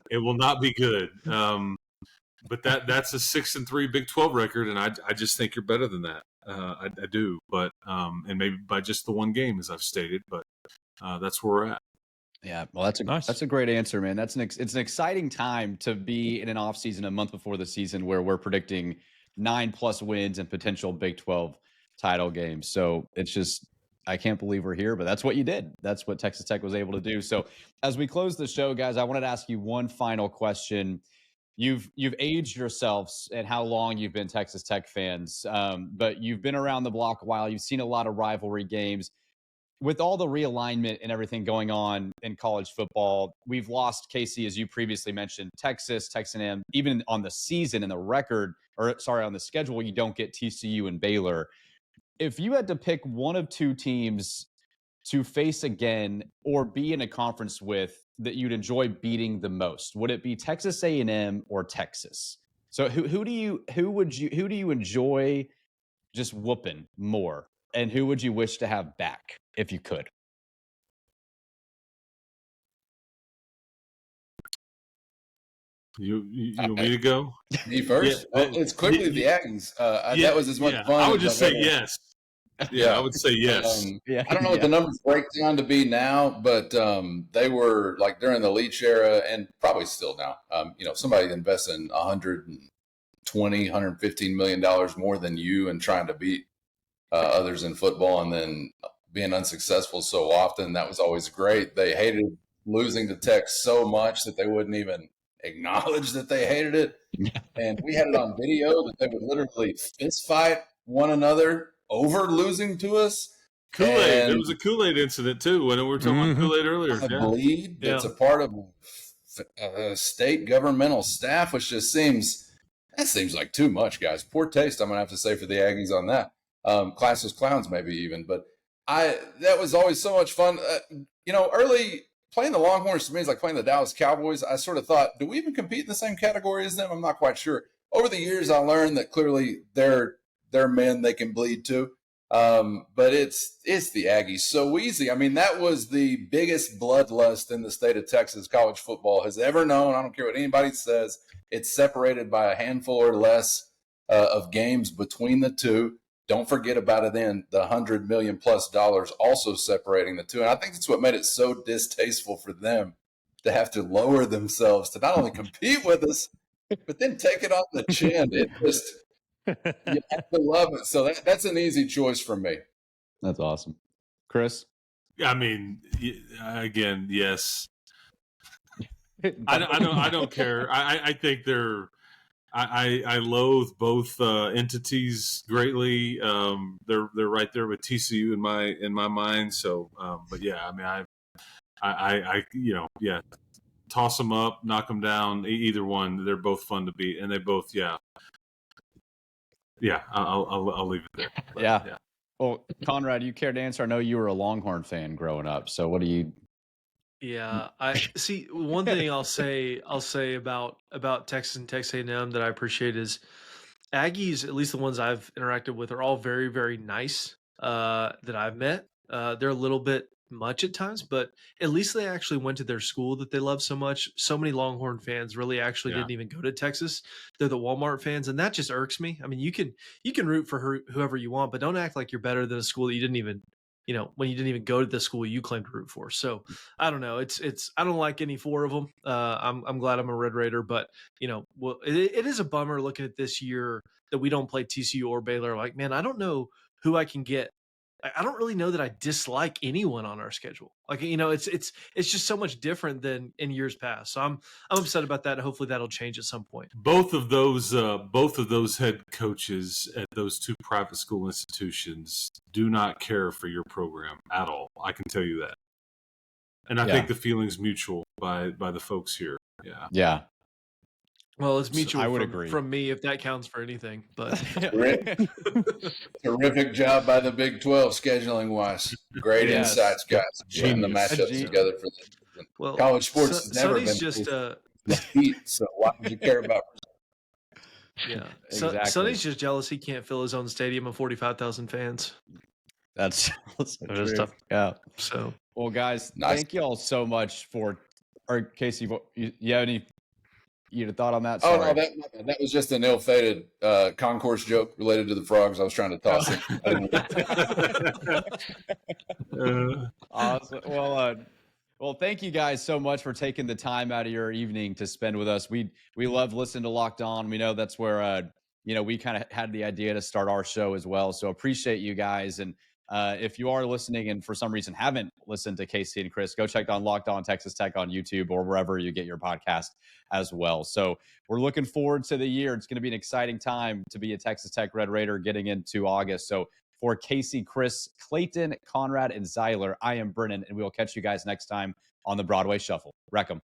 S2: It will not be good. But that's a 6-3 Big 12 record, and I just think you're better than that. I do, but and maybe by just the one game, as I've stated. But that's where we're at.
S1: Yeah, well, that's a great answer, man. It's an exciting time to be in an off season a month before the season where we're predicting 9+ wins and potential Big 12 title games. So it's just, I can't believe we're here, but that's what you did. That's what Texas Tech was able to do. So as we close the show, guys, I wanted to ask you one final question. You've aged yourselves and how long you've been Texas Tech fans, but you've been around the block a while. You've seen a lot of rivalry games. With all the realignment and everything going on in college football, we've lost, Casey, as you previously mentioned, Texas A&M, even on the season and the record, on the schedule, you don't get TCU and Baylor. If you had to pick one of two teams to face again or be in a conference with that you'd enjoy beating the most, would it be Texas A&M or Texas? So who do you enjoy just whooping more, and who would you wish to have back if you could?
S2: You want me to go?
S4: Me first?
S2: Yeah.
S4: Well, it's clearly the Aggies. That was as much fun.
S2: I would just say yes. Yeah, I would say yes.
S4: I don't know what the numbers break down to be now, but they were like during the Leach era, and probably still now. Somebody investing $120, $115 million more than you and trying to beat others in football, and then being unsuccessful so often. That was always great. They hated losing to Tech so much that they wouldn't even acknowledge that they hated it. And we had it on video that they would literally fist fight one another over losing to us.
S2: Kool-Aid. There was a Kool-Aid incident too when we were talking about Kool-Aid earlier.
S4: I believe that's a part of state governmental staff, which just seems like too much, guys. Poor taste, I'm gonna have to say, for the Aggies on that. Classless clowns, maybe even. But that was always so much fun. Early playing the Longhorns to me is like playing the Dallas Cowboys. I sort of thought, do we even compete in the same category as them? I'm not quite sure. Over the years, I learned that clearly they're men they can bleed to. But it's the Aggies so easy. I mean, that was the biggest bloodlust in the state of Texas college football has ever known. I don't care what anybody says. It's separated by a handful or less of games between the two. Don't forget about it then, the $100 million+ also separating the two. And I think that's what made it so distasteful for them to have to lower themselves to not only compete with us, but then take it off the chin. It just, you have to love it. So that's an easy choice for me.
S1: That's awesome. Chris?
S2: I mean, again, yes. I don't care. I think I loathe both entities greatly. They're right there with TCU in my mind. So, but yeah, I mean, I toss them up, knock them down. Either one, they're both fun to beat, and they both, I'll leave it there. But,
S1: yeah. Well, Conrad, you care to answer? I know you were a Longhorn fan growing up. So what do you?
S6: Yeah, I see. One thing I'll say about Texas and Texas A&M that I appreciate is Aggies, at least the ones I've interacted with, are all very, very nice that I've met. They're a little bit much at times, but at least they actually went to their school that they love so much. So many Longhorn fans really actually didn't even go to Texas. They're the Walmart fans, and that just irks me. I mean, you can root for whoever you want, but don't act like you're better than a school that you didn't even when you didn't even go to the school you claim to root for. So I don't know. It's I don't like any four of them. I'm glad I'm a Red Raider, but it is a bummer looking at this year that we don't play TCU or Baylor. Like, man, I don't know who I can get I don't really know that I dislike anyone on our schedule. Like, it's just so much different than in years past. So I'm upset about that. And hopefully that'll change at some point.
S2: Both of those head coaches at those two private school institutions do not care for your program at all. I can tell you that. And I think the feeling's mutual by the folks here. Yeah.
S1: Yeah.
S6: Well, it's mutual
S1: I would agree.
S6: from me, if that counts for anything. But
S4: Terrific job by the Big 12 scheduling wise. Great insights, guys. Putting the matchups together for the college sports has never been
S6: just
S4: heat, so why would you care about?
S6: Yeah,
S1: exactly.
S6: Sonny's just jealous he can't fill his own stadium of 45,000 fans.
S1: That's
S3: That is tough.
S1: Yeah.
S6: So,
S1: well, guys,
S4: Nice.
S1: thank you all so much for. Or Casey, you have any? You had a thought on that?
S4: Oh,
S1: Sorry.
S4: no, that was just an ill-fated concourse joke related to the frogs. I was trying to toss it.
S1: Awesome. Well, thank you guys so much for taking the time out of your evening to spend with us. We love listening to Locked On. We know that's where we kind of had the idea to start our show as well. So appreciate you guys. And if you are listening and for some reason haven't listened to Casey and Chris, go check on Locked On Texas Tech on YouTube or wherever you get your podcast as well. So we're looking forward to the year. It's going to be an exciting time to be a Texas Tech Red Raider getting into August. So for Casey, Chris, Clayton, Conrad, and Zyler, I am Brennan, and we will catch you guys next time on the Broadway Shuffle. Wreck 'em.